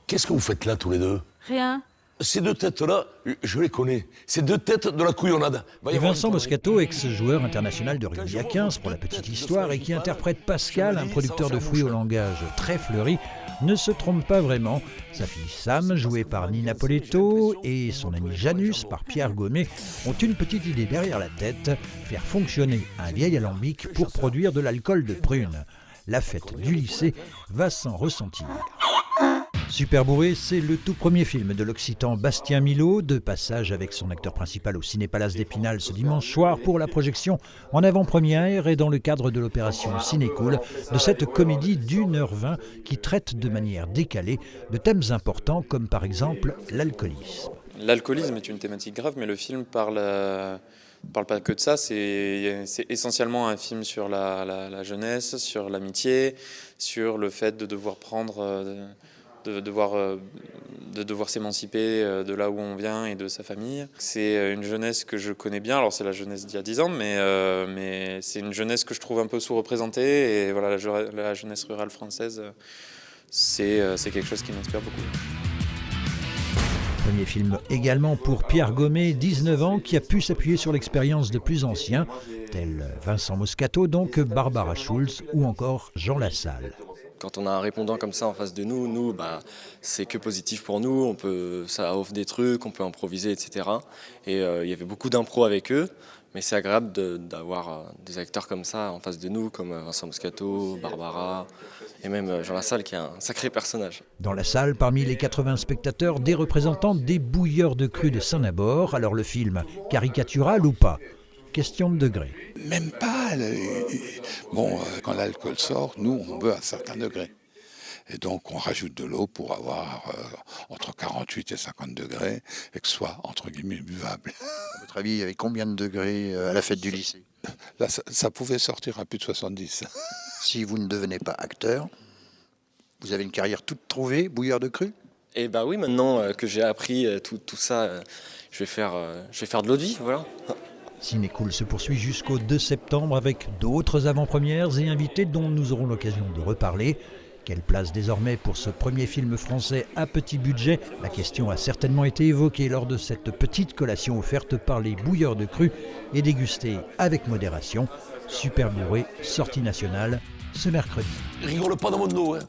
Qu'est-ce que vous faites là tous les deux? Rien. Ces deux têtes-là, je les connais. Ces deux têtes de la couillonnade. Et Vincent Moscato, ex-joueur international de rugby à 15 pour la petite histoire et qui interprète Pascal, un producteur de fruits au langage très fleuri, ne se trompe pas vraiment. Sa fille Sam, jouée par Nina Poletto, et son ami Janus, par Pierre Gommet, ont une petite idée derrière la tête, faire fonctionner un vieil alambic pour produire de l'alcool de prune. La fête du lycée va s'en ressentir. Super Bourré, c'est le tout premier film de l'Occitan Bastien Milot, de passage avec son acteur principal au Ciné-Palace d'Épinal ce dimanche soir pour la projection en avant-première et dans le cadre de l'opération Cinécool de cette comédie d'1h20 qui traite de manière décalée de thèmes importants comme par exemple l'alcoolisme. L'alcoolisme est une thématique grave, mais le film parle pas que de ça. C'est essentiellement un film sur la jeunesse, sur l'amitié, sur le fait de devoir prendre... de devoir s'émanciper de là où on vient et de sa famille. C'est une jeunesse que je connais bien, alors c'est la jeunesse d'il y a 10 ans, mais c'est une jeunesse que je trouve un peu sous-représentée, et voilà, la jeunesse rurale française, c'est quelque chose qui m'inspire beaucoup. Premier film également pour Pierre Gommet, 19 ans, qui a pu s'appuyer sur l'expérience de plus anciens, tels Vincent Moscato, donc Barbara Schulz ou encore Jean Lassalle. Quand on a un répondant comme ça en face de nous, c'est que positif pour nous, ça offre des trucs, on peut improviser, etc. Et il y avait beaucoup d'impro avec eux, mais c'est agréable d'avoir des acteurs comme ça en face de nous, comme Vincent Moscato, Barbara, et même Jean Lassalle qui est un sacré personnage. Dans la salle, parmi les 80 spectateurs, des représentants des bouilleurs de cru de Saint-Nabord. Alors le film, caricatural ou pas? Question de degré. Même pas. Quand l'alcool sort, nous, on veut un certain degré. Et donc, on rajoute de l'eau pour avoir entre 48 et 50 degrés et que ce soit, entre guillemets, buvable. À votre avis, il y avait combien de degrés à la fête du lycée? Là, ça pouvait sortir à plus de 70. Si vous ne devenez pas acteur, vous avez une carrière toute trouvée, bouilleur de cru? Et oui, maintenant que j'ai appris tout ça, je vais faire de l'eau de vie, voilà. Cinécool se poursuit jusqu'au 2 septembre avec d'autres avant-premières et invités dont nous aurons l'occasion de reparler. Quelle place désormais pour ce premier film français à petit budget? La question a certainement été évoquée lors de cette petite collation offerte par les bouilleurs de cru et dégustée avec modération. Super Bourré, sortie nationale ce mercredi. Rigole pas dans mon dos, hein.